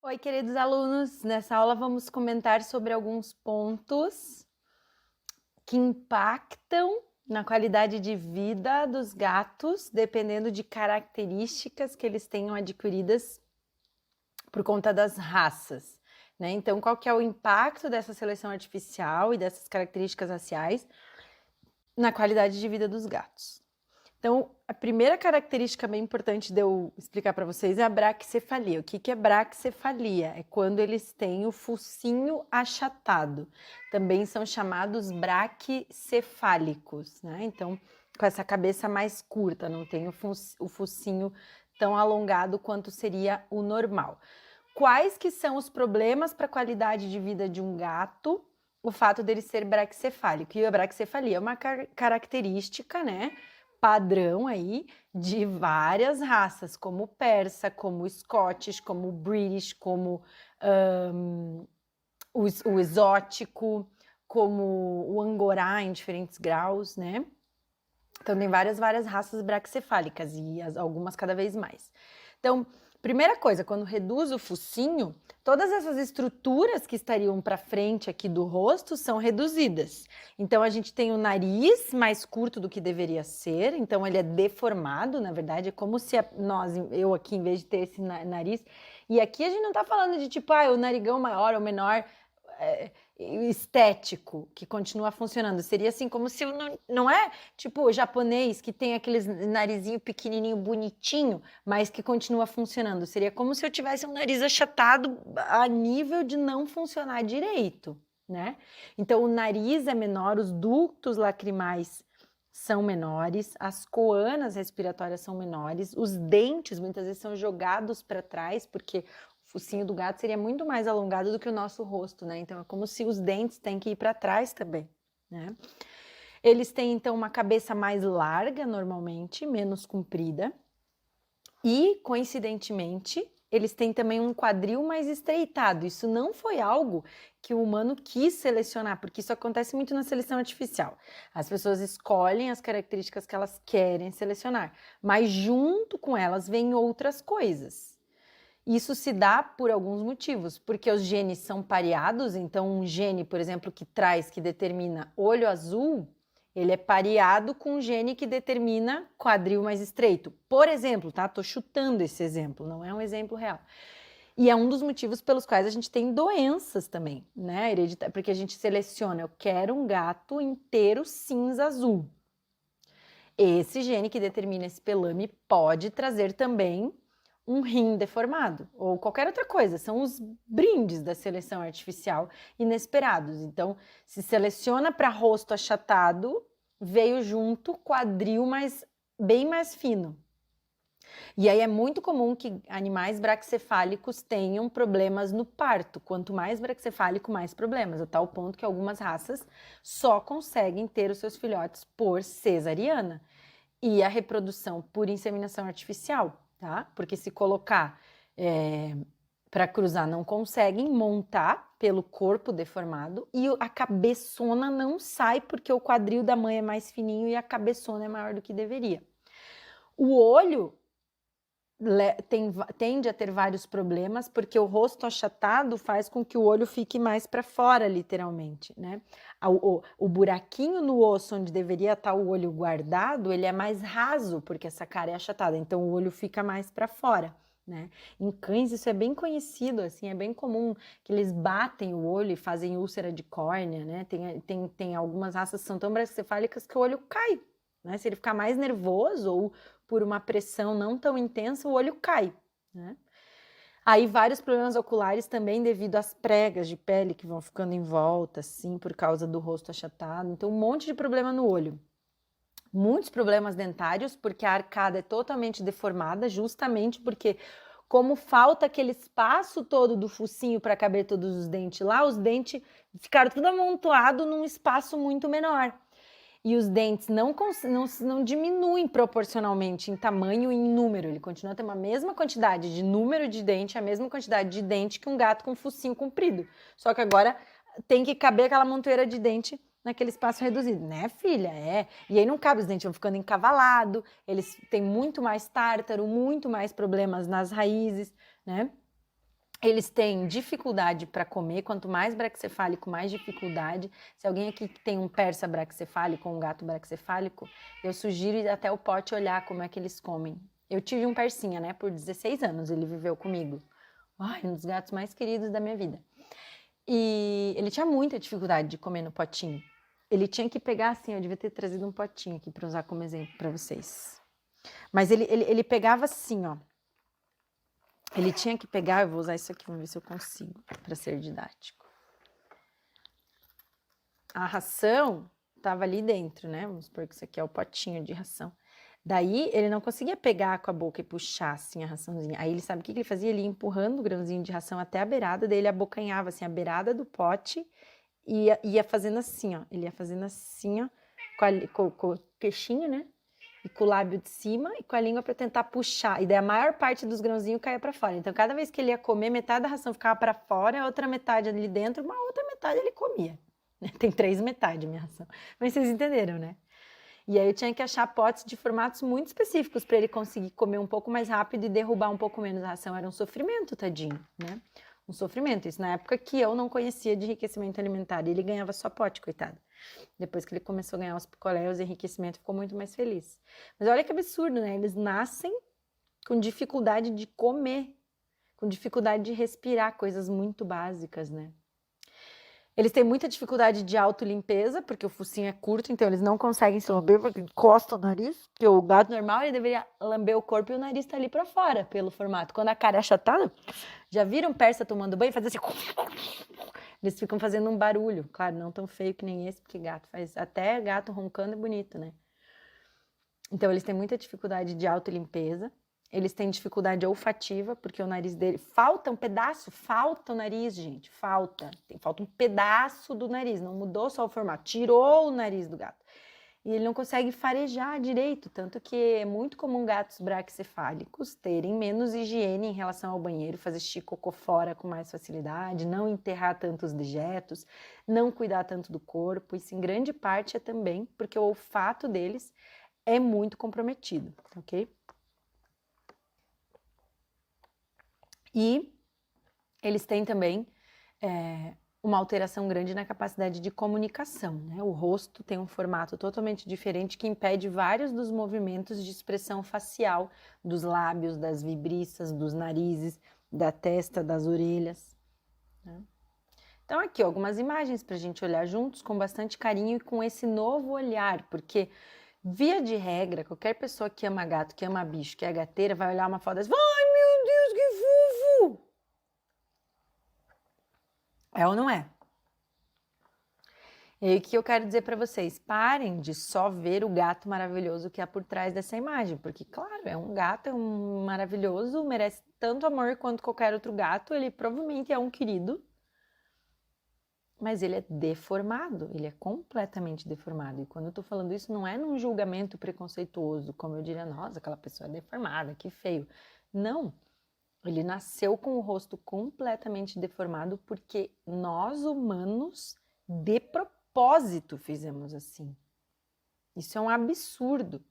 Oi, queridos alunos! Nessa aula vamos comentar sobre alguns pontos que impactam na qualidade de vida dos gatos, dependendo de características que eles tenham adquiridas por conta das raças, né? Então, qual que é o impacto dessa seleção artificial e dessas características raciais na qualidade de vida dos gatos? Então, a primeira característica bem importante de eu explicar para vocês é a braquicefalia. O que é braquicefalia? É quando eles têm o focinho achatado. Também são chamados braquicefálicos, né? Então, com essa cabeça mais curta, não tem o focinho tão alongado quanto seria o normal. Quais que são os problemas para a qualidade de vida de um gato? O fato dele ser braquicefálico. E a braquicefalia é uma característica, né, padrão aí de várias raças, como o persa, como o Scottish, como o British, como o exótico, como o angorá em diferentes graus, né? Então tem várias raças braquicefálicas e algumas cada vez mais. Então, primeira coisa, quando reduz o focinho, todas essas estruturas que estariam para frente aqui do rosto são reduzidas. Então a gente tem o nariz mais curto do que deveria ser, então ele é deformado, na verdade, é como se eu aqui, em vez de ter esse nariz, e aqui a gente não está falando de tipo, o narigão maior ou menor, estético, que continua funcionando. Seria assim, como se não é tipo o japonês que tem aqueles narizinho pequenininho, bonitinho, mas que continua funcionando. Seria como se eu tivesse um nariz achatado a nível de não funcionar direito, né? Então, o nariz é menor, os ductos lacrimais são menores, as coanas respiratórias são menores, os dentes muitas vezes são jogados para trás, porque o focinho do gato seria muito mais alongado do que o nosso rosto, né? Então é como se os dentes têm que ir para trás também, né? Eles têm então uma cabeça mais larga normalmente, menos comprida, e coincidentemente eles têm também um quadril mais estreitado. Isso não foi algo que o humano quis selecionar, porque isso acontece muito na seleção artificial. As pessoas escolhem as características que elas querem selecionar, mas junto com elas vêm outras coisas. Isso se dá por alguns motivos, porque os genes são pareados, então um gene, por exemplo, que determina olho azul, ele é pareado com um gene que determina quadril mais estreito. Por exemplo, tá? Tô chutando esse exemplo, não é um exemplo real. E é um dos motivos pelos quais a gente tem doenças também, né? Porque a gente seleciona, eu quero um gato inteiro cinza azul. Esse gene que determina esse pelame pode trazer também um rim deformado ou qualquer outra coisa. São os brindes da seleção artificial inesperados. Então, se seleciona para rosto achatado, veio junto quadril bem mais fino. E aí é muito comum que animais braquicefálicos tenham problemas no parto. Quanto mais braquicefálico, mais problemas. A tal ponto que algumas raças só conseguem ter os seus filhotes por cesariana. E a reprodução por inseminação artificial, tá? Porque se colocar para cruzar não conseguem montar pelo corpo deformado e a cabeçona não sai porque o quadril da mãe é mais fininho e a cabeçona é maior do que deveria. O olho tende a ter vários problemas, porque o rosto achatado faz com que o olho fique mais para fora, literalmente, né? O buraquinho no osso onde deveria estar o olho guardado, ele é mais raso, porque essa cara é achatada, então o olho fica mais para fora, né? Em cães isso é bem conhecido, assim, é bem comum que eles batem o olho e fazem úlcera de córnea, né? Tem algumas raças que são tão braquicefálicas que o olho cai, né? Se ele ficar mais nervoso ou por uma pressão não tão intensa, o olho cai, né? Aí vários problemas oculares também devido às pregas de pele que vão ficando em volta, assim, por causa do rosto achatado. Então, um monte de problema no olho. Muitos problemas dentários, porque a arcada é totalmente deformada, justamente porque como falta aquele espaço todo do focinho para caber todos os dentes lá, os dentes ficaram tudo amontoado num espaço muito menor. E os dentes não diminuem proporcionalmente em tamanho e em número. Ele continua tendo a mesma quantidade de número de dente, a mesma quantidade de dente que um gato com focinho comprido. Só que agora tem que caber aquela montoeira de dente naquele espaço reduzido, né, filha? E aí não cabe, os dentes vão ficando encavalados, eles têm muito mais tártaro, muito mais problemas nas raízes, né? Eles têm dificuldade para comer, quanto mais braquicefálico, mais dificuldade. Se alguém aqui tem um persa braquicefálico ou um gato braquicefálico, eu sugiro ir até o pote olhar como é que eles comem. Eu tive um persinha, né, por 16 anos, ele viveu comigo. Ai, um dos gatos mais queridos da minha vida. E ele tinha muita dificuldade de comer no potinho. Ele tinha que pegar assim, eu devia ter trazido um potinho aqui para usar como exemplo para vocês. Mas ele pegava assim, ó. Ele tinha que pegar, eu vou usar isso aqui, vamos ver se eu consigo, para ser didático. A ração estava ali dentro, né? Vamos supor que isso aqui é o potinho de ração. Daí, ele não conseguia pegar com a boca e puxar, assim, a raçãozinha. Aí, ele sabe o que ele fazia? Ele ia empurrando o grãozinho de ração até a beirada, daí ele abocanhava, assim, a beirada do pote e ia fazendo assim, ó. Ele ia fazendo assim, ó, com o queixinho, né? E com o lábio de cima e com a língua para tentar puxar. E daí a maior parte dos grãozinhos caía para fora. Então, cada vez que ele ia comer, metade da ração ficava para fora, a outra metade ali dentro, uma outra metade ele comia. Tem 3 metades minha ração. Mas vocês entenderam, né? E aí eu tinha que achar potes de formatos muito específicos para ele conseguir comer um pouco mais rápido e derrubar um pouco menos a ração. Era um sofrimento, tadinho, né? Um sofrimento. Isso na época que eu não conhecia de enriquecimento alimentar. E ele ganhava só pote, coitado. Depois que ele começou a ganhar os picolés, os enriquecimentos, ficou muito mais feliz. Mas olha que absurdo, né? Eles nascem com dificuldade de comer, com dificuldade de respirar, coisas muito básicas, né? Eles têm muita dificuldade de autolimpeza, porque o focinho é curto, então eles não conseguem se lamber, porque encosta o nariz. Porque o gato normal, ele deveria lamber o corpo e o nariz tá ali pra fora, pelo formato. Quando a cara é achatada, já viram persa tomando banho? Faz assim... Eles ficam fazendo um barulho, claro, não tão feio que nem esse, porque gato faz... Até gato roncando é bonito, né? Então, eles têm muita dificuldade de autolimpeza. Eles têm dificuldade olfativa, porque o nariz dele... Falta um pedaço, falta o nariz, gente, falta. Falta um pedaço do nariz, não mudou só o formato, tirou o nariz do gato. E ele não consegue farejar direito, tanto que é muito comum gatos braquicefálicos terem menos higiene em relação ao banheiro, fazer xixi, cocô fora com mais facilidade, não enterrar tantos dejetos, não cuidar tanto do corpo. Isso em grande parte é também porque o olfato deles é muito comprometido, ok? E eles têm também uma alteração grande na capacidade de comunicação, né? O rosto tem um formato totalmente diferente que impede vários dos movimentos de expressão facial dos lábios, das vibriças, dos narizes, da testa, das orelhas, né? Então aqui algumas imagens para a gente olhar juntos com bastante carinho e com esse novo olhar, porque via de regra, qualquer pessoa que ama gato, que ama bicho, que é gateira, vai olhar uma foto e dizer, ai meu Deus, que fofo! É ou não é? E aí, o que eu quero dizer para vocês? Parem de só ver o gato maravilhoso que há por trás dessa imagem, porque, claro, é um gato, é um maravilhoso, merece tanto amor quanto qualquer outro gato, ele provavelmente é um querido, mas ele é deformado, ele é completamente deformado. E quando eu tô falando isso, não é num julgamento preconceituoso, como eu diria, nossa, aquela pessoa é deformada, que feio. Não. Ele nasceu com o rosto completamente deformado porque nós humanos, de propósito, fizemos assim. Isso é um absurdo.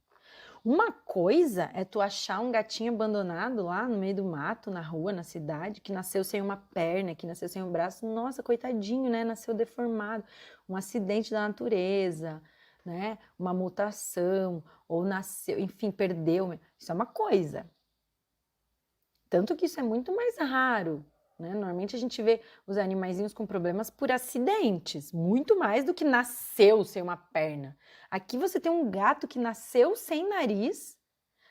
Uma coisa é tu achar um gatinho abandonado lá no meio do mato, na rua, na cidade, que nasceu sem uma perna, que nasceu sem um braço. Nossa, coitadinho, né? Nasceu deformado. Um acidente da natureza, né? Uma mutação, ou nasceu, enfim, perdeu. Isso é uma coisa. Tanto que isso é muito mais raro, né? Normalmente a gente vê os animaizinhos com problemas por acidentes, muito mais do que nasceu sem uma perna. Aqui você tem um gato que nasceu sem nariz,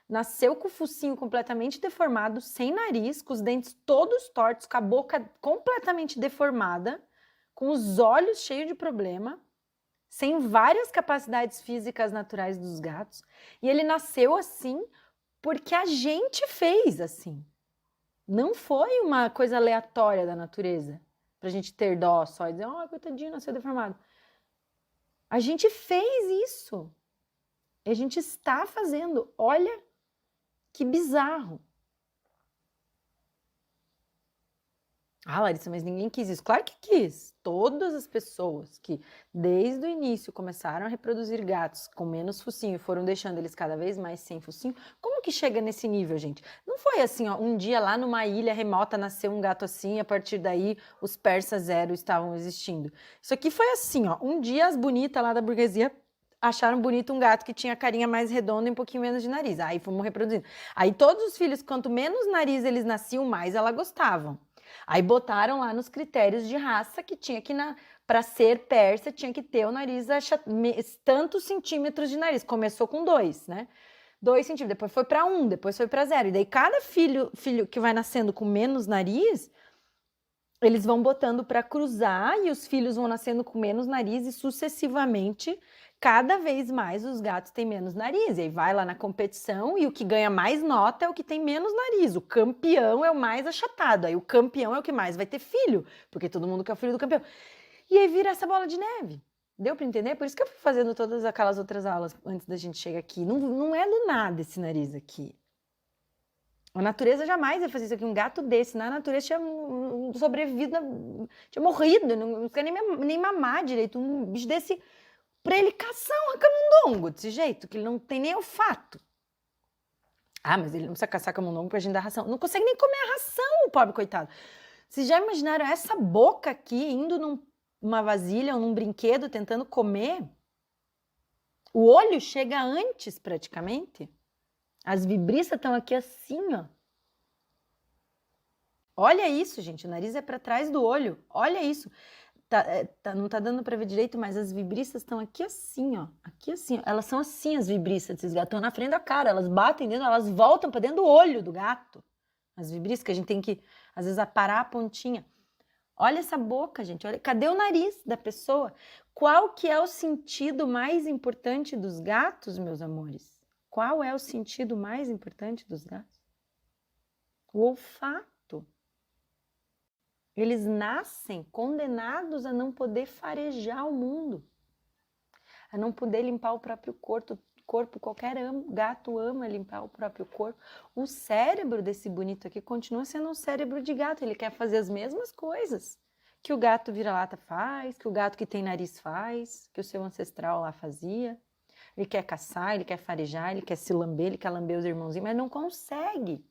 nasceu com o focinho completamente deformado, sem nariz, com os dentes todos tortos, com a boca completamente deformada, com os olhos cheios de problema, sem várias capacidades físicas naturais dos gatos. E ele nasceu assim porque a gente fez assim. Não foi uma coisa aleatória da natureza, pra gente ter dó só e dizer, oh, coitadinho, nasceu deformado. A gente fez isso. E a gente está fazendo. Olha que bizarro. Ah, Larissa, mas ninguém quis isso. Claro que quis. Todas as pessoas que, desde o início, começaram a reproduzir gatos com menos focinho e foram deixando eles cada vez mais sem focinho, como que chega nesse nível, gente? Não foi assim, ó, um dia lá numa ilha remota nasceu um gato assim e a partir daí os persas zero estavam existindo. Isso aqui foi assim, ó, um dia as bonitas lá da burguesia acharam bonito um gato que tinha a carinha mais redonda e um pouquinho menos de nariz. Aí fomos reproduzindo. Aí todos os filhos, quanto menos nariz eles nasciam, mais ela gostavam. Aí botaram lá nos critérios de raça que tinha que, para ser persa, tinha que ter o nariz tantos centímetros de nariz. Começou com 2, né? 2 centímetros, depois foi para 1, depois foi para 0. E daí cada filho que vai nascendo com menos nariz, eles vão botando para cruzar e os filhos vão nascendo com menos nariz e sucessivamente, cada vez mais os gatos têm menos nariz. E aí vai lá na competição e o que ganha mais nota é o que tem menos nariz. O campeão é o mais achatado. Aí o campeão é o que mais vai ter filho, porque todo mundo quer o filho do campeão. E aí vira essa bola de neve. Deu para entender? Por isso que eu fui fazendo todas aquelas outras aulas antes da gente chegar aqui. Não é do nada esse nariz aqui. A natureza jamais ia fazer isso aqui. Um gato desse na natureza tinha sobrevivido, tinha morrido, não quer nem mamar direito. Um bicho desse, pra ele caçar um camundongo desse jeito, que ele não tem nem olfato. Ah, mas ele não precisa caçar camundongo pra gente dar ração. Não consegue nem comer a ração, o pobre coitado. Vocês já imaginaram essa boca aqui indo numa vasilha ou num brinquedo tentando comer? O olho chega antes, praticamente. As vibriças estão aqui assim, ó. Olha isso, gente. O nariz é para trás do olho. Olha isso. Não tá dando para ver direito, mas as vibriças estão aqui assim, ó. Aqui assim. Ó. Elas são assim, as vibriças desses gatos. Estão na frente da cara. Elas batem dentro, elas voltam para dentro do olho do gato. As vibriças que a gente tem que, às vezes, aparar a pontinha. Olha essa boca, gente. Olha, cadê o nariz da pessoa? Qual que é o sentido mais importante dos gatos, meus amores? Qual é o sentido mais importante dos gatos? O olfato. Eles nascem condenados a não poder farejar o mundo, a não poder limpar o próprio corpo. Qualquer gato ama limpar o próprio corpo. O cérebro desse bonito aqui continua sendo um cérebro de gato. Ele quer fazer as mesmas coisas que o gato vira-lata faz, que o gato que tem nariz faz, que o seu ancestral lá fazia. Ele quer caçar, ele quer farejar, ele quer se lamber, ele quer lamber os irmãozinhos, mas não consegue.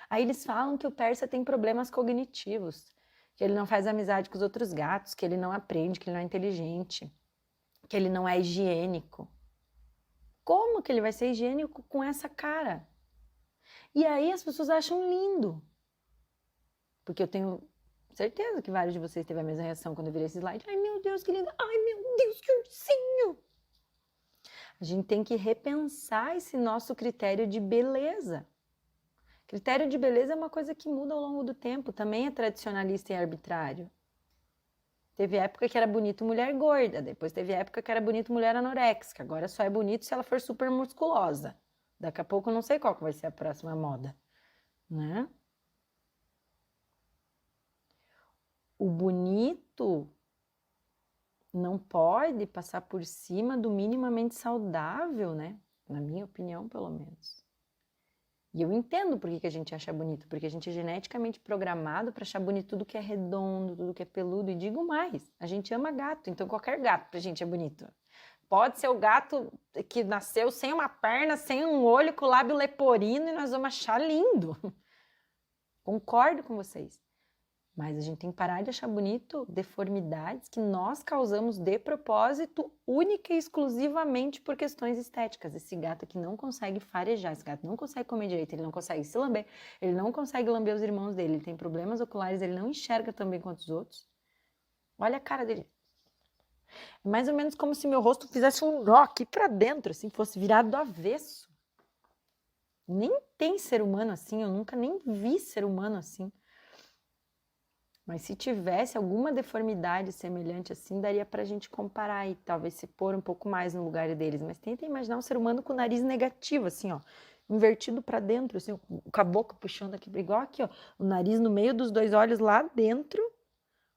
Aí eles falam que o persa tem problemas cognitivos, que ele não faz amizade com os outros gatos, que ele não aprende, que ele não é inteligente, que ele não é higiênico. Como que ele vai ser higiênico com essa cara? E aí as pessoas acham lindo. Porque eu tenho certeza que vários de vocês teve a mesma reação quando eu virei esse slide. Ai, meu Deus, que lindo! Ai, meu Deus, que ursinho! A gente tem que repensar esse nosso critério de beleza. Critério de beleza é uma coisa que muda ao longo do tempo, também é tradicionalista e arbitrário. Teve época que era bonito mulher gorda, depois teve época que era bonito mulher anoréxica, agora só é bonito se ela for super musculosa. Daqui a pouco eu não sei qual que vai ser a próxima moda, né? O bonito não pode passar por cima do minimamente saudável, né? Na minha opinião, pelo menos. E eu entendo por que a gente acha bonito, porque a gente é geneticamente programado para achar bonito tudo que é redondo, tudo que é peludo. E digo mais, a gente ama gato, então qualquer gato pra gente é bonito. Pode ser o gato que nasceu sem uma perna, sem um olho, com o lábio leporino e nós vamos achar lindo. Concordo com vocês. Mas a gente tem que parar de achar bonito deformidades que nós causamos de propósito, única e exclusivamente por questões estéticas. Esse gato aqui não consegue farejar, esse gato não consegue comer direito, ele não consegue se lamber, ele não consegue lamber os irmãos dele, ele tem problemas oculares, ele não enxerga tão bem quanto os outros. Olha a cara dele. É mais ou menos como se meu rosto fizesse um nó aqui pra dentro, assim, fosse virado do avesso. Nem tem ser humano assim, eu nunca nem vi ser humano assim. Mas se tivesse alguma deformidade semelhante assim, daria pra gente comparar e talvez se pôr um pouco mais no lugar deles. Mas tenta imaginar um ser humano com o nariz negativo, assim, ó, invertido pra dentro, assim, com a boca puxando aqui, igual aqui, ó, o nariz no meio dos dois olhos lá dentro,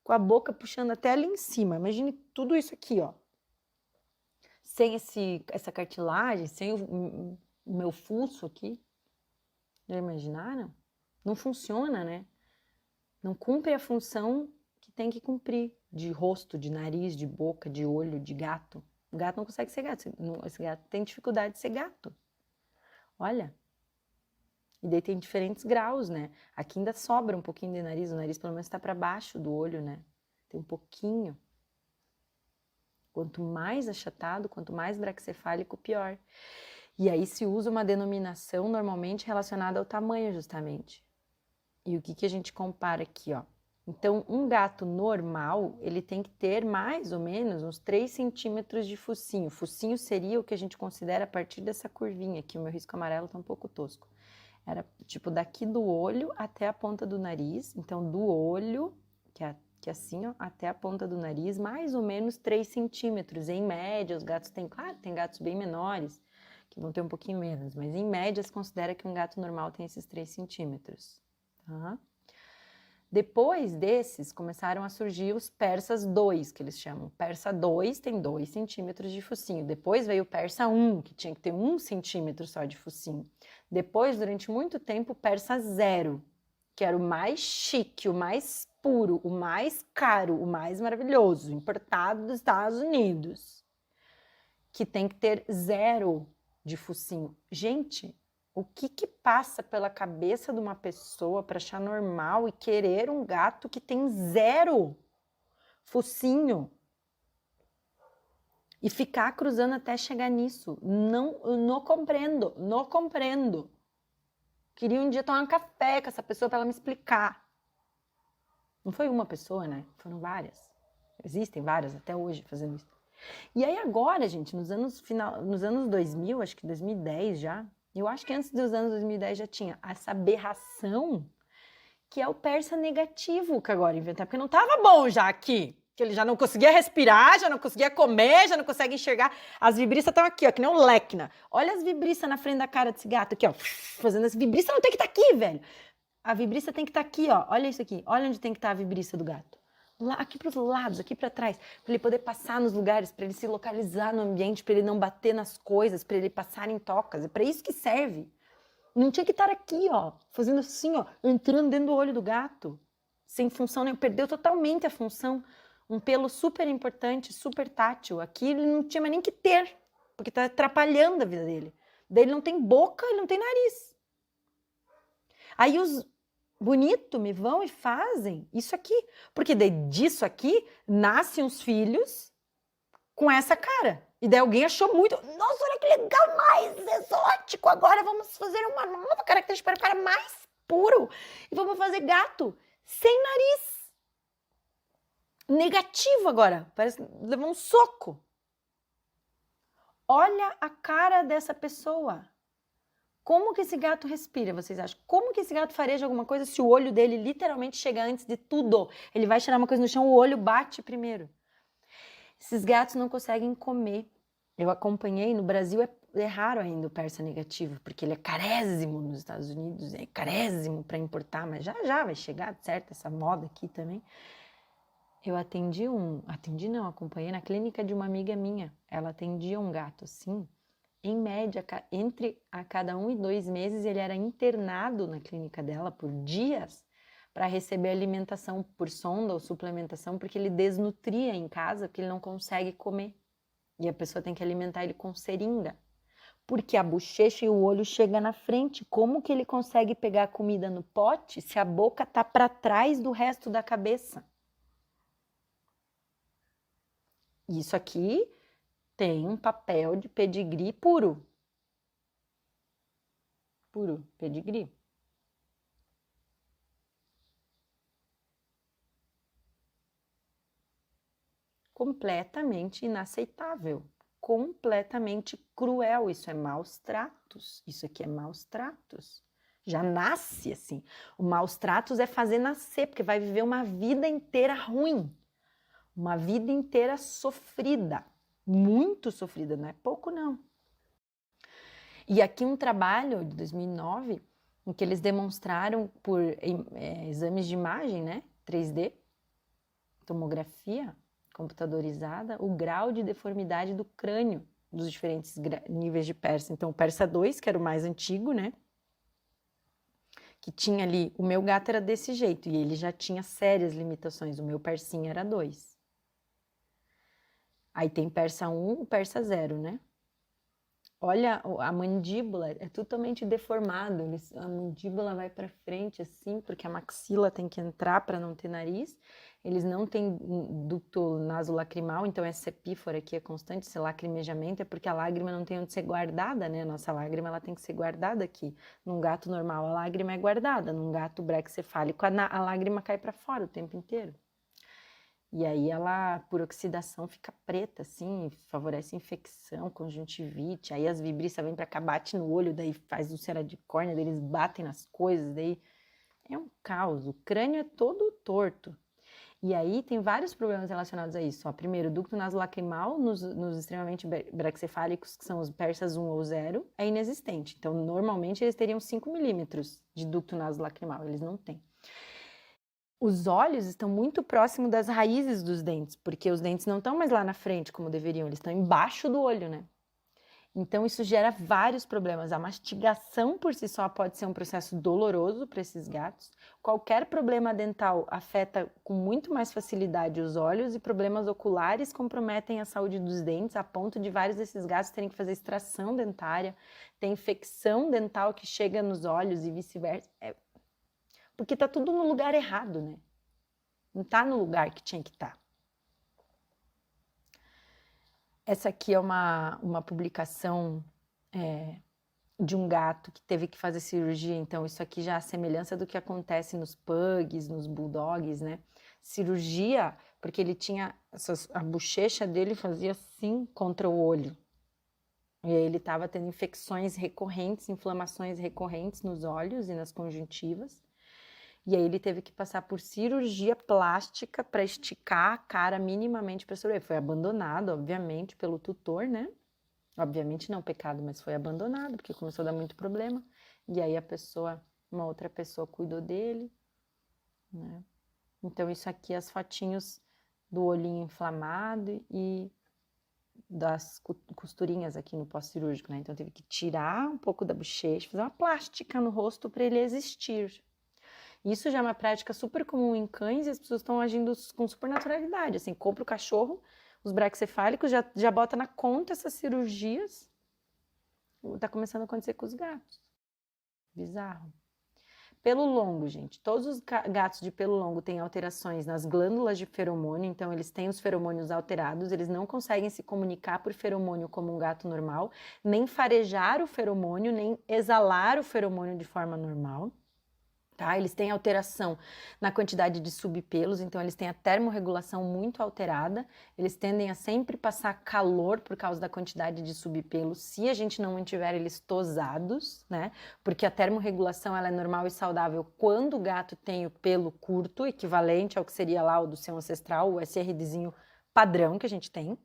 com a boca puxando até ali em cima. Imagine tudo isso aqui, ó. Sem essa cartilagem, sem o meu fuço aqui. Já imaginaram? Não funciona, né? Não cumpre a função que tem que cumprir, de rosto, de nariz, de boca, de olho, de gato. O gato não consegue ser gato, esse gato tem dificuldade de ser gato. Olha. E daí tem diferentes graus, né? Aqui ainda sobra um pouquinho de nariz, o nariz pelo menos está para baixo do olho, né? Tem um pouquinho. Quanto mais achatado, quanto mais braquicefálico, pior. E aí se usa uma denominação normalmente relacionada ao tamanho, justamente. E o que a gente compara aqui, ó? Então, um gato normal, ele tem que ter mais ou menos uns 3 centímetros de focinho. Focinho seria o que a gente considera a partir dessa curvinha aqui. O meu risco amarelo tá um pouco tosco. Era tipo daqui do olho até a ponta do nariz. Então, do olho, que é assim, ó, até a ponta do nariz, mais ou menos 3 centímetros. Em média, os gatos têm, claro, tem gatos bem menores, que vão ter um pouquinho menos, mas em média se considera que um gato normal tem esses 3 centímetros. Tá? Depois desses, começaram a surgir os persas 2, que eles chamam. Persa 2 tem 2 centímetros de focinho. Depois veio o persa 1, que tinha que ter 1 centímetro só de focinho. Depois, durante muito tempo, o persa 0, que era o mais chique, o mais puro, o mais caro, o mais maravilhoso, importado dos Estados Unidos, que tem que ter 0 de focinho. Gente, o que passa pela cabeça de uma pessoa para achar normal e querer um gato que tem 0 focinho? E ficar cruzando até chegar nisso. Não compreendo, não compreendo. Queria um dia tomar um café com essa pessoa para ela me explicar. Não foi uma pessoa, né? Foram várias. Existem várias até hoje fazendo isso. E aí agora, gente, nos anos 2000, acho que 2010 já, eu acho que antes dos anos 2010 já tinha essa aberração que é o persa negativo que agora inventaram, porque não tava bom já aqui, que ele já não conseguia respirar, já não conseguia comer, já não consegue enxergar. As vibriças estão aqui, ó, que nem um Lecna. Olha as vibriças na frente da cara desse gato aqui, ó, fazendo as vibriças, não tem que estar aqui, velho. A vibriça tem que estar aqui, ó, olha isso aqui, olha onde tem que estar a vibriça do gato. Lá, aqui para os lados, aqui para trás, para ele poder passar nos lugares, para ele se localizar no ambiente, para ele não bater nas coisas, para ele passar em tocas. É para isso que serve. Não tinha que estar aqui, ó, fazendo assim, ó, entrando dentro do olho do gato, sem função nenhuma. Perdeu totalmente a função. Um pelo super importante, super tátil. Aqui ele não tinha mais nem que ter, porque está atrapalhando a vida dele. Daí ele não tem boca, ele não tem nariz. Aí os bonito, me vão e fazem isso aqui. Porque daí disso aqui, nascem os filhos com essa cara. E daí alguém achou muito, nossa, olha que legal, mais exótico. Agora vamos fazer uma nova característica para o cara mais puro. E vamos fazer gato sem nariz. Negativo agora, parece que levou um soco. Olha a cara dessa pessoa. Como que esse gato respira, vocês acham? Como que esse gato fareja alguma coisa se o olho dele literalmente chega antes de tudo? Ele vai tirar uma coisa no chão, o olho bate primeiro. Esses gatos não conseguem comer. Eu acompanhei, no Brasil é raro ainda o persa negativo, porque ele é carésimo nos Estados Unidos, é carésimo para importar, mas já vai chegar, certo? Essa moda aqui também. Eu acompanhei na clínica de uma amiga minha. Ela atendia um gato assim. Em média, entre a cada 1 e 2 meses, ele era internado na clínica dela por dias para receber alimentação por sonda ou suplementação, porque ele desnutria em casa, porque ele não consegue comer. E a pessoa tem que alimentar ele com seringa. Porque a bochecha e o olho chegam na frente. Como que ele consegue pegar a comida no pote se a boca está para trás do resto da cabeça? Isso aqui tem um papel de pedigree puro. Puro pedigree. Completamente inaceitável. Completamente cruel. Isso é maus tratos. Isso aqui é maus tratos. Já nasce assim. O maus tratos é fazer nascer, porque vai viver uma vida inteira ruim. Uma vida inteira sofrida. Muito sofrida, não é pouco não. E aqui um trabalho de 2009, em que eles demonstraram por exames de imagem, né, 3D, tomografia computadorizada, o grau de deformidade do crânio dos diferentes níveis de persa. Então, o persa 2, que era o mais antigo, né, que tinha ali, o meu gato era desse jeito, e ele já tinha sérias limitações, o meu persinho era 2. Aí tem persa 1, o persa 0, né? Olha, a mandíbula é totalmente deformada, a mandíbula vai para frente assim, porque a maxila tem que entrar para não ter nariz. Eles não têm ducto nasolacrimal, então essa epífora aqui é constante, esse lacrimejamento é porque a lágrima não tem onde ser guardada, né? A nossa lágrima ela tem que ser guardada aqui. Num gato normal a lágrima é guardada, num gato braquicefálico a lágrima cai para fora o tempo inteiro. E aí ela, por oxidação, fica preta, assim, favorece infecção, conjuntivite, aí as vibristas vêm pra cá, bate no olho, daí faz úlcera de córnea, daí eles batem nas coisas, daí é um caos, o crânio é todo torto. E aí tem vários problemas relacionados a isso. Ó, primeiro, o ducto nasolacrimal nos extremamente braquicefálicos, que são os persas 1 ou 0, é inexistente. Então, normalmente, eles teriam 5 milímetros de ducto nasolacrimal, eles não têm. Os olhos estão muito próximos das raízes dos dentes, porque os dentes não estão mais lá na frente como deveriam, eles estão embaixo do olho, né? Então isso gera vários problemas. A mastigação por si só pode ser um processo doloroso para esses gatos. Qualquer problema dental afeta com muito mais facilidade os olhos e problemas oculares comprometem a saúde dos dentes, a ponto de vários desses gatos terem que fazer extração dentária, tem infecção dental que chega nos olhos e vice-versa. Porque tá tudo no lugar errado, né? Não tá no lugar que tinha que estar. Essa aqui é uma publicação de um gato que teve que fazer cirurgia, então isso aqui já é a semelhança do que acontece nos pugs, nos bulldogs, né? Cirurgia, porque ele tinha, a bochecha dele fazia assim contra o olho. E aí ele estava tendo infecções recorrentes, inflamações recorrentes nos olhos e nas conjuntivas. E aí ele teve que passar por cirurgia plástica para esticar a cara minimamente para sobreviver. Foi abandonado, obviamente, pelo tutor, né? Obviamente não pecado, mas foi abandonado, porque começou a dar muito problema. E aí uma outra pessoa cuidou dele, né? Então isso aqui, as fotinhos do olhinho inflamado e das costurinhas aqui no pós-cirúrgico, né? Então teve que tirar um pouco da bochecha, fazer uma plástica no rosto para ele existir. Isso já é uma prática super comum em cães e as pessoas estão agindo com super naturalidade. Assim, compra o cachorro, os braquicefálicos, já bota na conta essas cirurgias. Tá começando a acontecer com os gatos. Bizarro. Pelo longo, gente. Todos os gatos de pelo longo têm alterações nas glândulas de feromônio, então eles têm os feromônios alterados, eles não conseguem se comunicar por feromônio como um gato normal, nem farejar o feromônio, nem exalar o feromônio de forma normal. Tá? Eles têm alteração na quantidade de subpelos, então eles têm a termorregulação muito alterada, eles tendem a sempre passar calor por causa da quantidade de subpelos, se a gente não mantiver eles tosados, né? Porque a termorregulação ela é normal e saudável quando o gato tem o pelo curto, equivalente ao que seria lá o do seu ancestral, o SRDzinho padrão que a gente tem.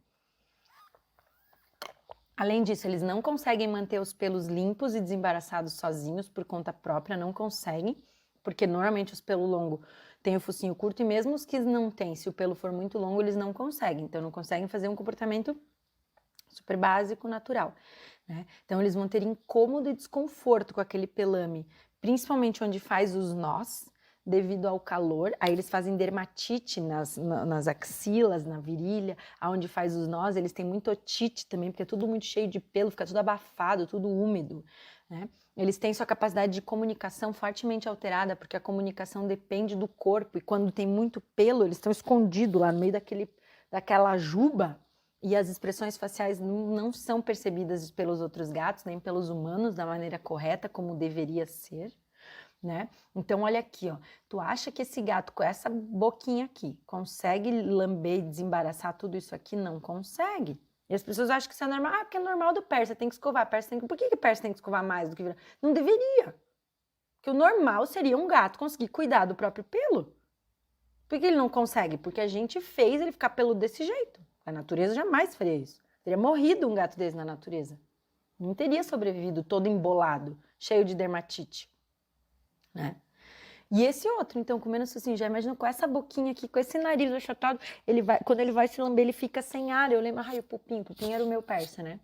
Além disso, eles não conseguem manter os pelos limpos e desembaraçados sozinhos por conta própria, não conseguem. Porque normalmente os pelos longos têm o focinho curto e mesmo os que não têm, se o pelo for muito longo, eles não conseguem. Então, não conseguem fazer um comportamento super básico, natural, né? Então, eles vão ter incômodo e desconforto com aquele pelame, principalmente onde faz os nós, devido ao calor. Aí eles fazem dermatite nas axilas, na virilha, aonde faz os nós. Eles têm muito otite também, porque é tudo muito cheio de pelo, fica tudo abafado, tudo úmido, né? Eles têm sua capacidade de comunicação fortemente alterada, porque a comunicação depende do corpo, e quando tem muito pelo, eles estão escondidos lá no meio daquela juba, e as expressões faciais não são percebidas pelos outros gatos, nem pelos humanos da maneira correta, como deveria ser, né? Então, olha aqui, ó. Tu acha que esse gato com essa boquinha aqui consegue lamber e desembaraçar tudo isso aqui? Não consegue. E as pessoas acham que isso é normal. Ah, porque é normal do persa, tem que escovar. Por que o persa tem que escovar mais do que... Não deveria. Porque o normal seria um gato conseguir cuidar do próprio pelo. Por que ele não consegue? Porque a gente fez ele ficar peludo desse jeito. A natureza jamais faria isso. Teria morrido um gato desse na natureza. Não teria sobrevivido todo embolado, cheio de dermatite, né? E esse outro, então, comendo assim, já imagina com essa boquinha aqui, com esse nariz achatado, quando ele vai se lamber, ele fica sem ar. Eu lembro, o Pupim era o meu persa, né?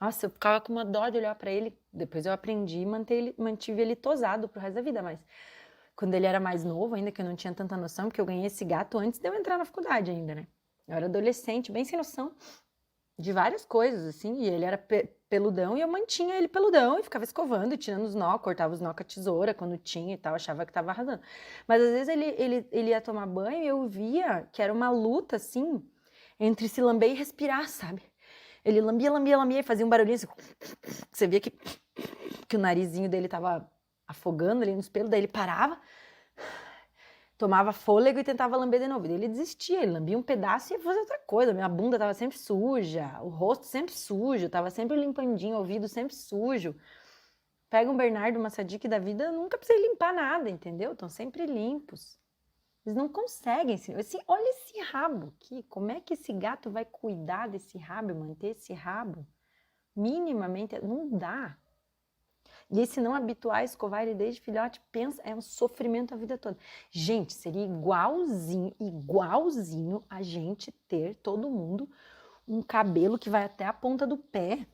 Nossa, eu ficava com uma dó de olhar pra ele. Depois eu aprendi e mantive ele tosado pro resto da vida, mas quando ele era mais novo, ainda que eu não tinha tanta noção, porque eu ganhei esse gato antes de eu entrar na faculdade ainda, né? Eu era adolescente, bem sem noção de várias coisas, assim, e ele era peludão e eu mantinha ele peludão e ficava escovando, tirando os nó, cortava os nó com a tesoura quando tinha e tal, achava que tava arrasando. Mas às vezes ele ia tomar banho e eu via que era uma luta, assim, entre se lamber e respirar, sabe? Ele lambia e fazia um barulhinho assim, você via que o narizinho dele tava afogando ali nos pelos, daí ele parava, tomava fôlego e tentava lamber de novo. Daí ele desistia, ele lambia um pedaço e ia fazer outra coisa. Minha bunda tava sempre suja, o rosto sempre sujo, tava sempre limpandinho, o ouvido sempre sujo. Pega um Bernardo, uma Sadique da vida, nunca precisei limpar nada, entendeu? Estão sempre limpos. Eles não conseguem. Assim, olha esse rabo aqui. Como é que esse gato vai cuidar desse rabo, manter esse rabo? Minimamente, não dá. E se não habituar a escovar ele desde filhote, pensa, é um sofrimento a vida toda. Gente, seria igualzinho a gente ter, todo mundo, um cabelo que vai até a ponta do pé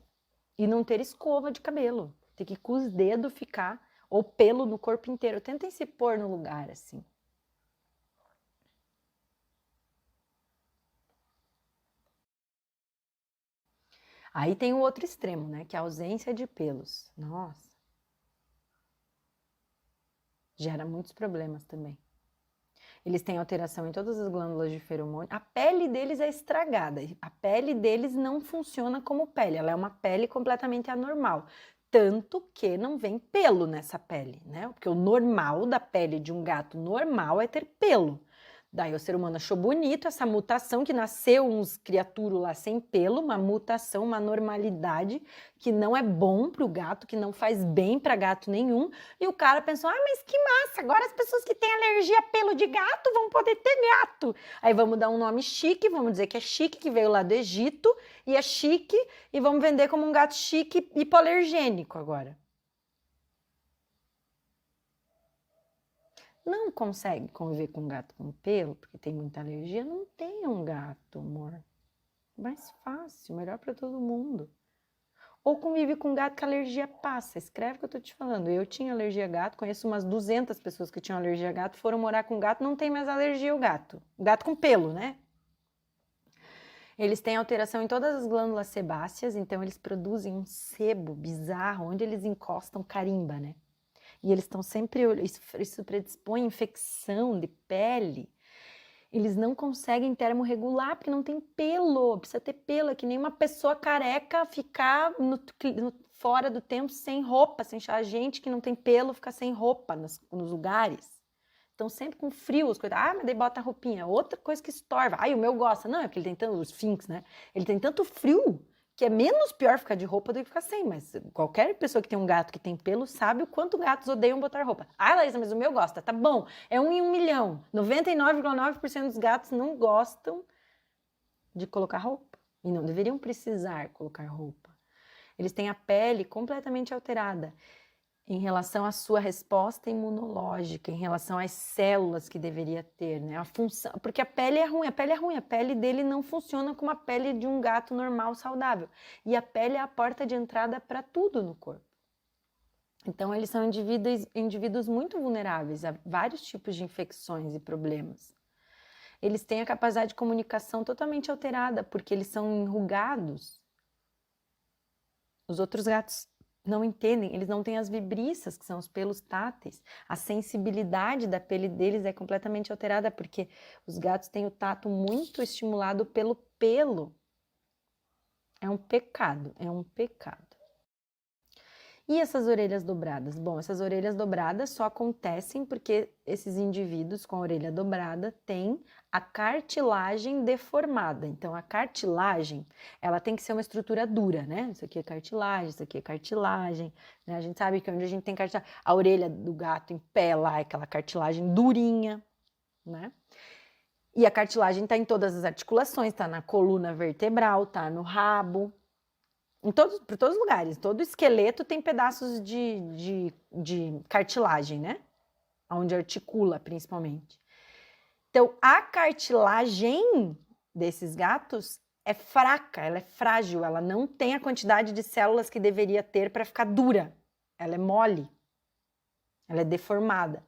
e não ter escova de cabelo. Ter que com os dedos ficar, ou pelo no corpo inteiro. Tentem se pôr no lugar, assim. Aí tem o outro extremo, né? Que é a ausência de pelos. Nossa. Gera muitos problemas também. Eles têm alteração em todas as glândulas de feromônio. A pele deles é estragada. A pele deles não funciona como pele. Ela é uma pele completamente anormal. Tanto que não vem pelo nessa pele, né? Porque o normal da pele de um gato normal é ter pelo. Daí o ser humano achou bonito essa mutação, que nasceu uns criaturos lá sem pelo, uma mutação, uma normalidade que não é bom para o gato, que não faz bem para gato nenhum. E o cara pensou, mas que massa, agora as pessoas que têm alergia a pelo de gato vão poder ter gato. Aí vamos dar um nome chique, vamos dizer que é chique, que veio lá do Egito, e é chique, e vamos vender como um gato chique hipoalergênico agora. Não consegue conviver com um gato com pelo, porque tem muita alergia, não tenha um gato, amor. Mais fácil, melhor para todo mundo. Ou convive com um gato que a alergia passa. Escreve o que eu tô te falando. Eu tinha alergia a gato, conheço umas 200 pessoas que tinham alergia a gato, foram morar com gato, não tem mais alergia ao gato. Gato com pelo, né? Eles têm alteração em todas as glândulas sebáceas, então eles produzem um sebo bizarro, onde eles encostam carimba, né? E eles estão sempre, isso predispõe infecção de pele. Eles não conseguem termorregular porque não tem pelo, precisa ter pelo, é que nem uma pessoa careca ficar fora do tempo sem roupa, sem a gente que não tem pelo fica sem roupa nos lugares. Estão sempre com frio, as coisas. Mas daí bota a roupinha. Outra coisa que estorva. O meu gosta. Não, é porque ele tem tanto, os Sphinx, né? Ele tem tanto frio que é menos pior ficar de roupa do que ficar sem, mas qualquer pessoa que tem um gato que tem pelo sabe o quanto gatos odeiam botar roupa. Laísa, mas o meu gosta. Tá bom, é 1 em 1 milhão. 99,9% dos gatos não gostam de colocar roupa. E não deveriam precisar colocar roupa. Eles têm a pele completamente alterada em relação à sua resposta imunológica, em relação às células que deveria ter, né? A função, porque a pele é ruim, a pele dele não funciona como a pele de um gato normal, saudável. E a pele é a porta de entrada para tudo no corpo. Então, eles são indivíduos muito vulneráveis a vários tipos de infecções e problemas. Eles têm a capacidade de comunicação totalmente alterada, porque eles são enrugados. Os outros gatos não entendem, eles não têm as vibriças, que são os pelos táteis. A sensibilidade da pele deles é completamente alterada, porque os gatos têm o tato muito estimulado pelo pelo. É um pecado, é um pecado. E essas orelhas dobradas? Bom, essas orelhas dobradas só acontecem porque esses indivíduos com a orelha dobrada têm a cartilagem deformada. Então, a cartilagem, ela tem que ser uma estrutura dura, né? Isso aqui é cartilagem, isso aqui é cartilagem, né? A gente sabe que onde a gente tem cartilagem, a orelha do gato em pé lá é aquela cartilagem durinha, né? E a cartilagem tá em todas as articulações, tá na coluna vertebral, tá no rabo, por todos os lugares. Todo esqueleto tem pedaços de cartilagem, né? Onde articula, principalmente. Então, a cartilagem desses gatos é fraca, ela é frágil, ela não tem a quantidade de células que deveria ter para ficar dura. Ela é mole, ela é deformada.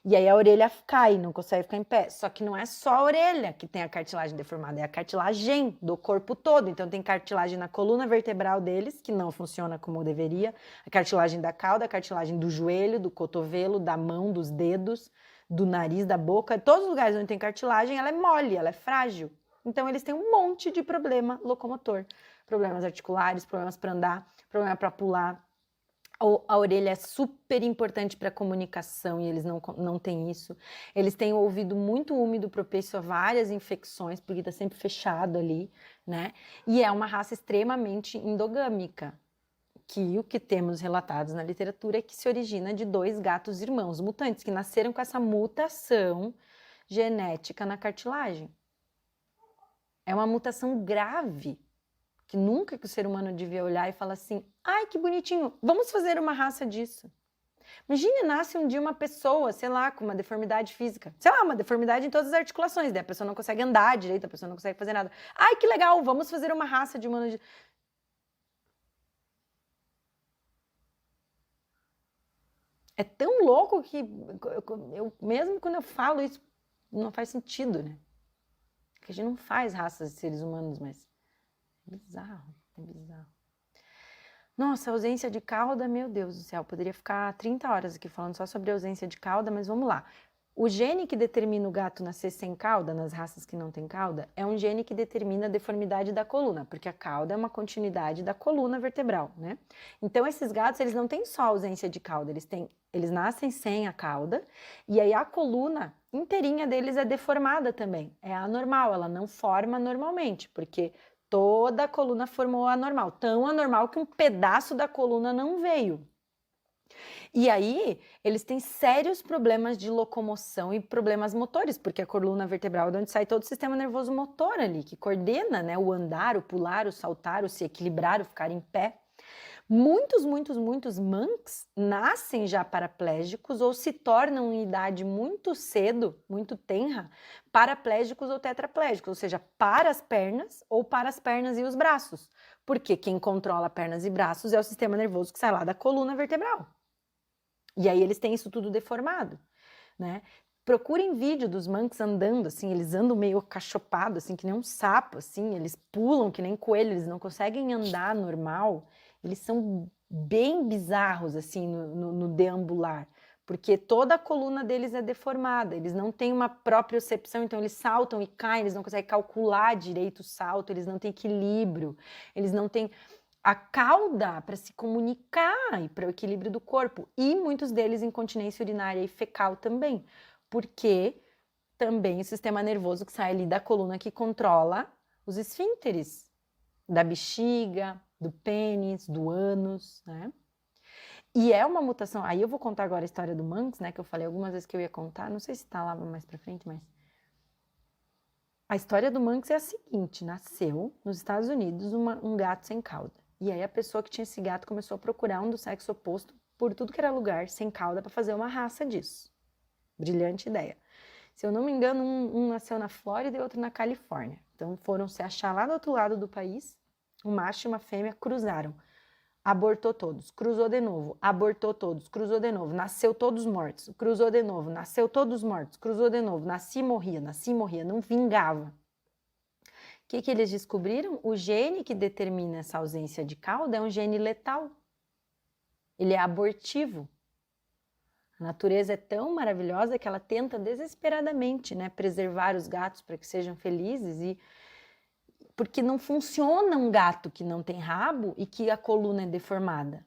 E aí a orelha cai, não consegue ficar em pé. Só que não é só a orelha que tem a cartilagem deformada, é a cartilagem do corpo todo. Então tem cartilagem na coluna vertebral deles, que não funciona como deveria, a cartilagem da cauda, a cartilagem do joelho, do cotovelo, da mão, dos dedos, do nariz, da boca. Todos os lugares onde tem cartilagem, ela é mole, ela é frágil. Então eles têm um monte de problema locomotor. Problemas articulares, problemas para andar, problema para pular. A orelha é super importante para a comunicação e eles não têm isso. Eles têm o ouvido muito úmido, propício a várias infecções, porque está sempre fechado ali, né? E é uma raça extremamente endogâmica, que o que temos relatados na literatura é que se origina de 2 gatos irmãos mutantes, que nasceram com essa mutação genética na cartilagem. É uma mutação grave, que nunca que o ser humano devia olhar e falar assim, ai, que bonitinho, vamos fazer uma raça disso. Imagine, nasce um dia uma pessoa, sei lá, com uma deformidade física, sei lá, uma deformidade em todas as articulações, daí a pessoa não consegue andar direito, a pessoa não consegue fazer nada. Ai, que legal, vamos fazer uma raça de humano. É tão louco que eu mesmo quando eu falo isso, não faz sentido, né? Porque a gente não faz raças de seres humanos, mas é bizarro, é bizarro. Nossa, ausência de cauda, meu Deus do céu, poderia ficar 30 horas aqui falando só sobre ausência de cauda, mas vamos lá. O gene que determina o gato nascer sem cauda, nas raças que não tem cauda, é um gene que determina a deformidade da coluna, porque a cauda é uma continuidade da coluna vertebral, né? Então esses gatos, eles não têm só ausência de cauda, eles nascem sem a cauda, e aí a coluna inteirinha deles é deformada também, é anormal, ela não forma normalmente, porque toda a coluna formou anormal, tão anormal que um pedaço da coluna não veio. E aí, eles têm sérios problemas de locomoção e problemas motores, porque a coluna vertebral é de onde sai todo o sistema nervoso motor ali, que coordena, né, o andar, o pular, o saltar, o se equilibrar, o ficar em pé. Muitos monks nascem já paraplégicos ou se tornam em idade muito cedo, muito tenra, paraplégicos ou tetraplégicos, ou seja, para as pernas ou para as pernas e os braços. Porque quem controla pernas e braços é o sistema nervoso que sai lá da coluna vertebral. E aí eles têm isso tudo deformado, né? Procurem vídeo dos monks andando, assim, eles andam meio acachopados, assim, que nem um sapo, assim, eles pulam que nem coelho, eles não conseguem andar normal, eles são bem bizarros, assim, no deambular, porque toda a coluna deles é deformada, eles não têm uma propriocepção, então eles saltam e caem, eles não conseguem calcular direito o salto, eles não têm equilíbrio, eles não têm a cauda para se comunicar e para o equilíbrio do corpo, e muitos deles incontinência urinária e fecal também, porque também o sistema nervoso que sai ali da coluna que controla os esfínteres da bexiga, do pênis, do ânus, né? E é uma mutação, aí eu vou contar agora a história do Manx, né, que eu falei algumas vezes que eu ia contar, não sei se tá lá mais pra frente, mas... A história do Manx é a seguinte, nasceu nos Estados Unidos um gato sem cauda. E aí a pessoa que tinha esse gato começou a procurar um do sexo oposto por tudo que era lugar, sem cauda, para fazer uma raça disso. Brilhante ideia. Se eu não me engano, um nasceu na Flórida e outro na Califórnia. Então foram se achar lá do outro lado do país, um macho e uma fêmea cruzaram. Abortou todos, cruzou de novo, abortou todos, cruzou de novo, nasceu todos mortos, cruzou de novo, nasceu todos mortos, cruzou de novo, nascia e morria, não vingava. O que eles descobriram? O gene que determina essa ausência de cauda é um gene letal. Ele é abortivo. A natureza é tão maravilhosa que ela tenta desesperadamente, né, preservar os gatos para que sejam felizes, e porque não funciona um gato que não tem rabo e que a coluna é deformada.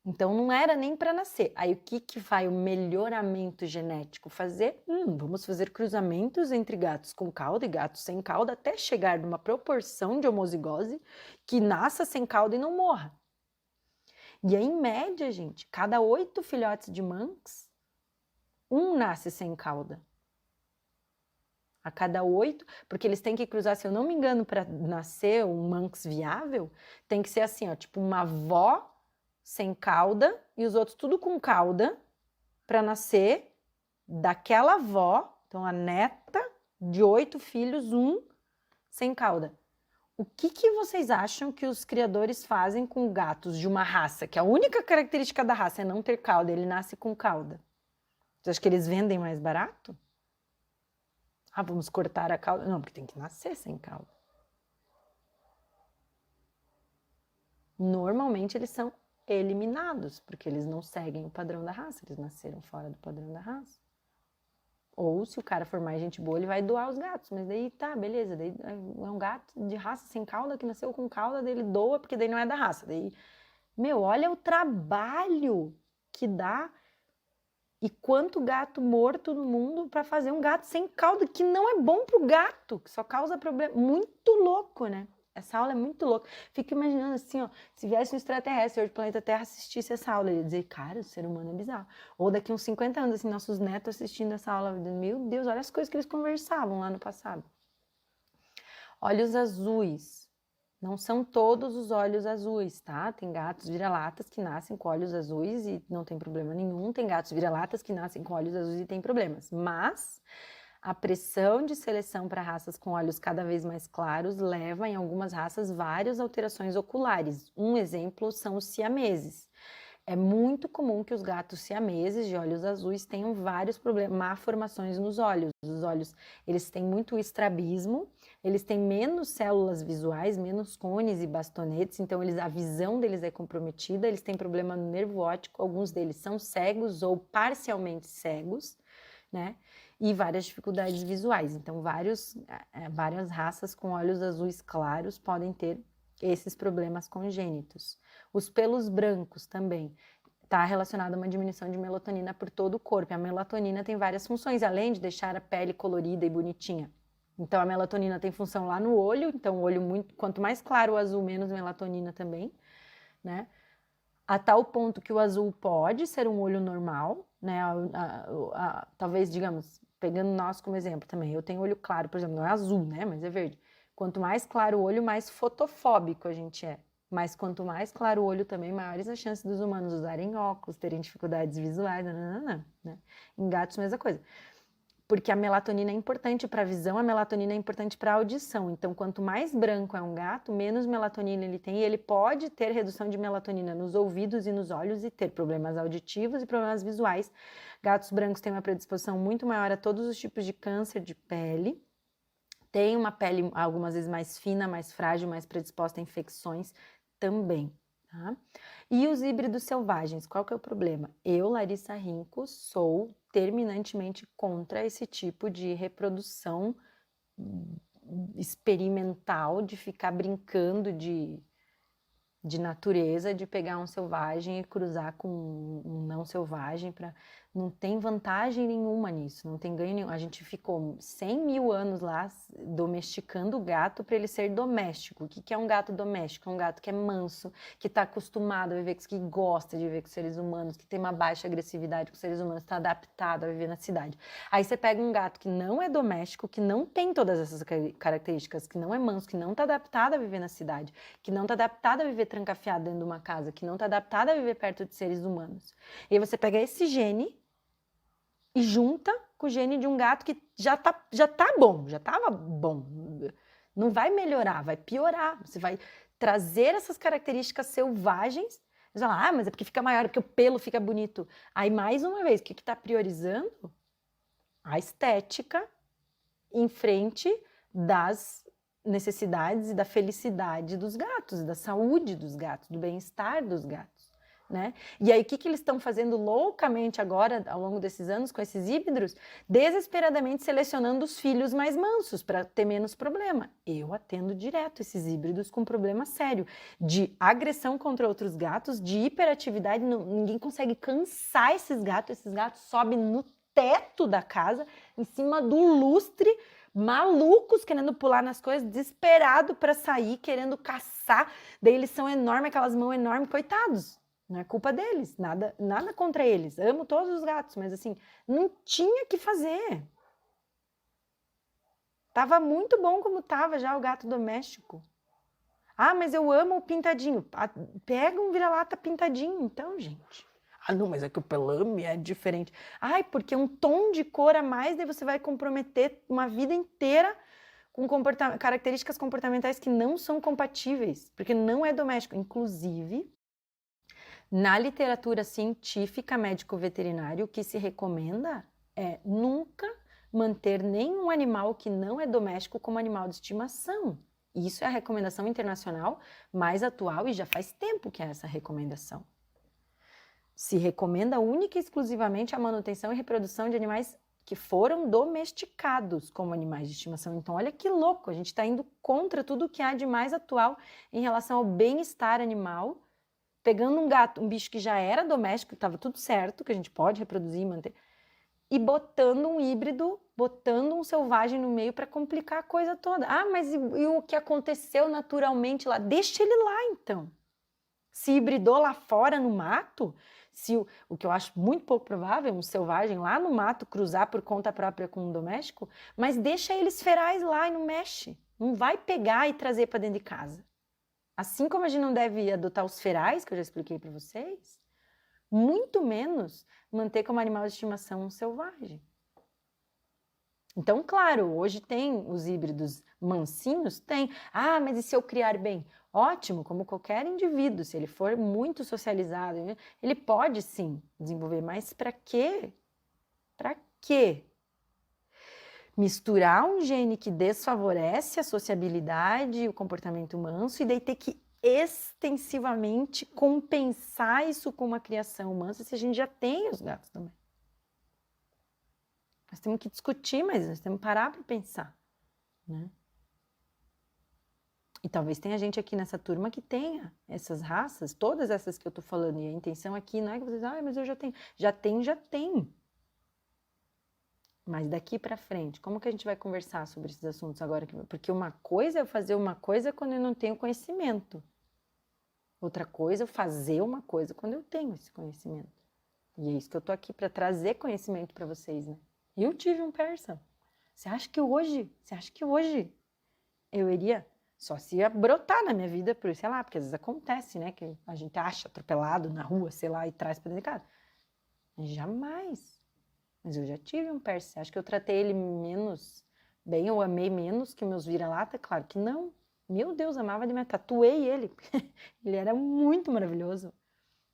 Então não era nem para nascer. Aí o que vai o melhoramento genético fazer? Vamos fazer cruzamentos entre gatos com cauda e gatos sem cauda até chegar numa proporção de homozigose que nasça sem cauda e não morra. E aí, em média, gente, cada 8 filhotes de manx, um nasce sem cauda. A cada 8, porque eles têm que cruzar, se eu não me engano, para nascer um manx viável, tem que ser assim, ó, tipo uma avó sem cauda e os outros tudo com cauda para nascer daquela avó. Então a neta de 8 filhos, um sem cauda. O que vocês acham que os criadores fazem com gatos de uma raça, que a única característica da raça é não ter cauda, ele nasce com cauda? Você acha que eles vendem mais barato? Ah, vamos cortar a cauda? Não, porque tem que nascer sem cauda. Normalmente eles são eliminados, porque eles não seguem o padrão da raça, eles nasceram fora do padrão da raça. Ou se o cara for mais gente boa, ele vai doar os gatos, mas daí tá, beleza, daí é um gato de raça sem cauda que nasceu com cauda, daí ele doa, porque daí não é da raça. Daí, meu, olha o trabalho que dá e quanto gato morto no mundo para fazer um gato sem cauda, que não é bom pro gato, que só causa problema. Muito louco, né? Essa aula é muito louca. Fico imaginando assim, ó, se viesse um extraterrestre hoje do planeta Terra assistisse essa aula, ele ia dizer, cara, o ser humano é bizarro. Ou daqui uns 50 anos, assim, nossos netos assistindo essa aula, meu Deus, olha as coisas que eles conversavam lá no passado. Olhos azuis. Não são todos os olhos azuis, tá? Tem gatos vira-latas que nascem com olhos azuis e não tem problema nenhum. Tem gatos vira-latas que nascem com olhos azuis e tem problemas. Mas a pressão de seleção para raças com olhos cada vez mais claros leva, em algumas raças, várias alterações oculares. Um exemplo são os siameses. É muito comum que os gatos siameses de olhos azuis tenham vários problemas, malformações nos olhos. Os olhos, eles têm muito estrabismo, eles têm menos células visuais, menos cones e bastonetes, então a visão deles é comprometida, eles têm problema no nervo óptico, alguns deles são cegos ou parcialmente cegos, né? E várias dificuldades visuais. Então, várias raças com olhos azuis claros podem ter esses problemas congênitos. Os pelos brancos também está relacionado a uma diminuição de melatonina por todo o corpo. A melatonina tem várias funções, além de deixar a pele colorida e bonitinha. Então, a melatonina tem função lá no olho, então o olho quanto mais claro o azul, menos melatonina também, né? A tal ponto que o azul pode ser um olho normal, né? Talvez, digamos, pegando nós como exemplo também, eu tenho olho claro, por exemplo, não é azul, né? Mas é verde. Quanto mais claro o olho, mais fotofóbico a gente é. Mas quanto mais claro o olho também, maiores as chances dos humanos usarem óculos, terem dificuldades visuais, né? Em gatos, mesma coisa. Porque a melatonina é importante para a visão, a melatonina é importante para a audição. Então, quanto mais branco é um gato, menos melatonina ele tem. E ele pode ter redução de melatonina nos ouvidos e nos olhos e ter problemas auditivos e problemas visuais. Gatos brancos têm uma predisposição muito maior a todos os tipos de câncer de pele. Tem uma pele algumas vezes mais fina, mais frágil, mais predisposta a infecções também. Tá? E os híbridos selvagens, qual que é o problema? Eu, Larissa Rinco, sou terminantemente contra esse tipo de reprodução experimental, de ficar brincando de natureza, de pegar um selvagem e cruzar com um não selvagem. Não tem vantagem nenhuma nisso, não tem ganho nenhum. A gente ficou 100 mil anos lá domesticando o gato para ele ser doméstico. O que é um gato doméstico? É um gato que é manso, que está acostumado a viver, que gosta de viver com seres humanos, que tem uma baixa agressividade com seres humanos, está adaptado a viver na cidade. Aí você pega um gato que não é doméstico, que não tem todas essas características, que não é manso, que não está adaptado a viver na cidade, que não está adaptado a viver trancafiado dentro de uma casa, que não está adaptado a viver perto de seres humanos. E aí você pega esse gene e junta com o gene de um gato que já tá bom, já estava bom. Não vai melhorar, vai piorar. Você vai trazer essas características selvagens. Você fala, mas é porque fica maior, porque o pelo fica bonito. Aí, mais uma vez, o que está priorizando? A estética em frente das necessidades e da felicidade dos gatos, da saúde dos gatos, do bem-estar dos gatos. Né? E aí, o que eles estão fazendo loucamente agora, ao longo desses anos, com esses híbridos? Desesperadamente selecionando os filhos mais mansos para ter menos problema. Eu atendo direto esses híbridos com problema sério de agressão contra outros gatos, de hiperatividade, ninguém consegue cansar esses gatos sobem no teto da casa, em cima do lustre, malucos, querendo pular nas coisas, desesperado para sair, querendo caçar, daí eles são enormes, aquelas mãos enormes, coitados. Não é culpa deles, nada contra eles. Amo todos os gatos, mas assim, não tinha que fazer. Tava muito bom como tava já o gato doméstico. Ah, mas eu amo o pintadinho. Pega um vira-lata pintadinho, então, gente. Ah, não, mas é que o pelame é diferente. Ai, porque um tom de cor a mais, daí você vai comprometer uma vida inteira com características comportamentais que não são compatíveis, porque não é doméstico. Inclusive, na literatura científica médico-veterinária, o que se recomenda é nunca manter nenhum animal que não é doméstico como animal de estimação. Isso é a recomendação internacional mais atual e já faz tempo que é essa recomendação. Se recomenda única e exclusivamente a manutenção e reprodução de animais que foram domesticados como animais de estimação. Então, olha que louco, a gente está indo contra tudo que há de mais atual em relação ao bem-estar animal, pegando um gato, um bicho que já era doméstico, estava tudo certo, que a gente pode reproduzir e manter, e botando um híbrido, botando um selvagem no meio para complicar a coisa toda. Ah, mas e o que aconteceu naturalmente lá? Deixa ele lá, então. Se hibridou lá fora no mato, se o que eu acho muito pouco provável, um selvagem lá no mato cruzar por conta própria com um doméstico, mas deixa eles ferais lá e não mexe. Não vai pegar e trazer para dentro de casa. Assim como a gente não deve adotar os ferais, que eu já expliquei para vocês, muito menos manter como animal de estimação um selvagem. Então, claro, hoje tem os híbridos mansinhos, tem. Ah, mas e se eu criar bem? Ótimo, como qualquer indivíduo, se ele for muito socializado, ele pode sim desenvolver, mas para quê? Para quê? Misturar um gene que desfavorece a sociabilidade e o comportamento manso e daí ter que extensivamente compensar isso com uma criação mansa, se a gente já tem os gatos também. Nós temos que discutir, mas nós temos que parar para pensar, né? E talvez tenha gente aqui nessa turma que tenha essas raças, todas essas que eu tô falando, e a intenção aqui não é que vocês, mas eu já tenho. Já tem. Mas daqui para frente, como que a gente vai conversar sobre esses assuntos agora? Porque uma coisa é eu fazer uma coisa quando eu não tenho conhecimento. Outra coisa é eu fazer uma coisa quando eu tenho esse conhecimento. E é isso que eu tô aqui para trazer conhecimento para vocês, né? Eu tive um persa. Você acha que hoje eu iria? Só se ia brotar na minha vida, sei lá, porque às vezes acontece, né? Que a gente acha atropelado na rua, sei lá, e traz pra dentro de casa. Jamais. Mas eu já tive um persa. Você acha que eu tratei ele menos bem, eu amei menos que meus vira-lata? Claro que não. Meu Deus, amava demais. Tatuei ele. Ele era muito maravilhoso.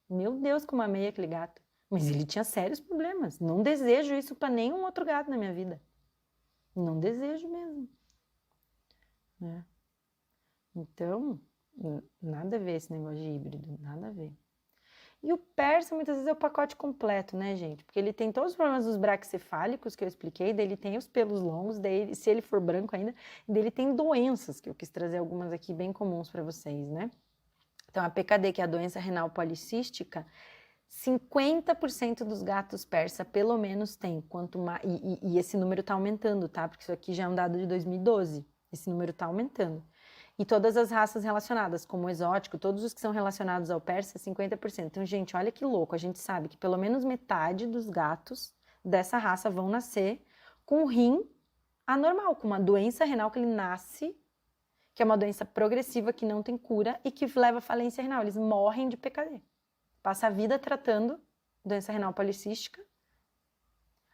Meu Deus, como amei aquele gato. Mas ele tinha sérios problemas. Não desejo isso para nenhum outro gato na minha vida. Não desejo mesmo. Né? Então, nada a ver esse negócio de híbrido, nada a ver. E o persa, muitas vezes, é o pacote completo, né, gente? Porque ele tem todos os problemas dos braquicefálicos que eu expliquei, daí ele tem os pelos longos, daí, se ele for branco ainda, daí ele tem doenças, que eu quis trazer algumas aqui bem comuns para vocês, né? Então, a PKD, que é a doença renal policística, 50% dos gatos persa, pelo menos, tem. Quanto mais, e esse número está aumentando, tá? Porque isso aqui já é um dado de 2012. Esse número está aumentando. E todas as raças relacionadas, como o exótico, todos os que são relacionados ao persa, 50%. Então, gente, olha que louco. A gente sabe que pelo menos metade dos gatos dessa raça vão nascer com o rim anormal, com uma doença renal que ele nasce, que é uma doença progressiva que não tem cura e que leva à falência renal. Eles morrem de PKD. Passa a vida tratando doença renal policística.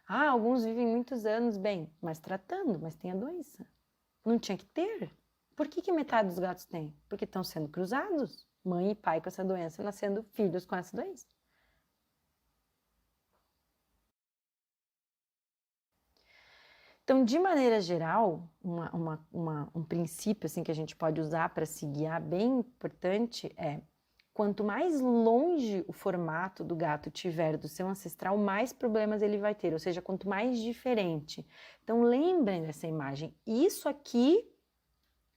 Ah, alguns vivem muitos anos, bem, mas tratando, mas tem a doença. Não tinha que ter. Por que metade dos gatos tem? Porque estão sendo cruzados. Mãe e pai com essa doença, nascendo filhos com essa doença. Então, de maneira geral, um princípio assim, que a gente pode usar para se guiar bem importante é: quanto mais longe o formato do gato tiver do seu ancestral, mais problemas ele vai ter, ou seja, quanto mais diferente. Então, lembrem dessa imagem. Isso aqui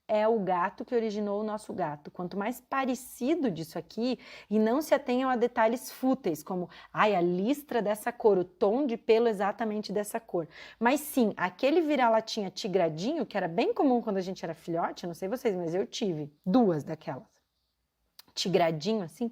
é o gato que originou o nosso gato. Quanto mais parecido disso aqui, e não se atenham a detalhes fúteis, como a listra dessa cor, o tom de pelo exatamente dessa cor. Mas sim, aquele vira-latinha tigradinho, que era bem comum quando a gente era filhote, não sei vocês, mas eu tive 2 daquelas. Tigradinho assim,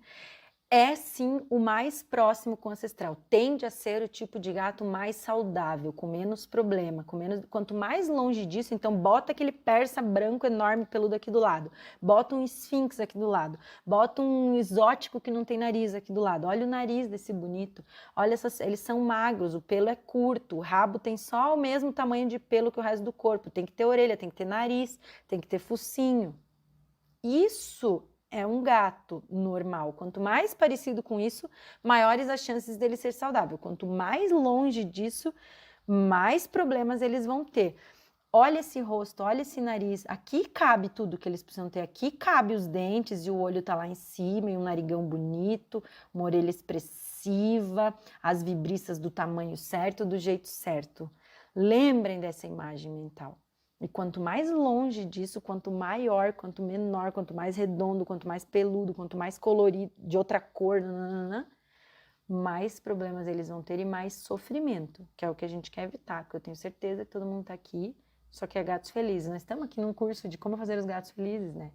é sim o mais próximo com o ancestral. Tende a ser o tipo de gato mais saudável, com menos problema, com menos. Quanto mais longe disso, então bota aquele persa branco enorme peludo aqui do lado, bota um esfinx aqui do lado, bota um exótico que não tem nariz aqui do lado. Olha o nariz desse bonito. Olha, eles são magros, o pelo é curto, o rabo tem só o mesmo tamanho de pelo que o resto do corpo. Tem que ter orelha, tem que ter nariz, tem que ter focinho. Isso é um gato normal. Quanto mais parecido com isso, maiores as chances dele ser saudável. Quanto mais longe disso, mais problemas eles vão ter. Olha esse rosto, olha esse nariz. Aqui cabe tudo que eles precisam ter. Aqui cabe os dentes e o olho tá lá em cima, e um narigão bonito, uma orelha expressiva, as vibriças do tamanho certo, do jeito certo. Lembrem dessa imagem mental. E quanto mais longe disso, quanto maior, quanto menor, quanto mais redondo, quanto mais peludo, quanto mais colorido, de outra cor, nananana, mais problemas eles vão ter e mais sofrimento, que é o que a gente quer evitar, porque eu tenho certeza que todo mundo tá aqui, só que é gatos felizes. Nós estamos aqui num curso de como fazer os gatos felizes, né?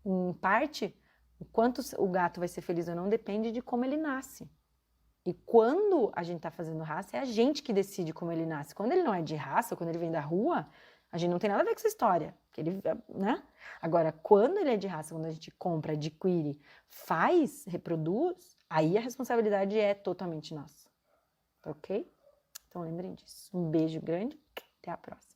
Em parte, o quanto o gato vai ser feliz ou não depende de como ele nasce. E quando a gente tá fazendo raça, é a gente que decide como ele nasce. Quando ele não é de raça, quando ele vem da rua, a gente não tem nada a ver com essa história. Que ele, né? Agora, quando ele é de raça, quando a gente compra, adquire, faz, reproduz, aí a responsabilidade é totalmente nossa. Ok? Então lembrem disso. Um beijo grande, até a próxima.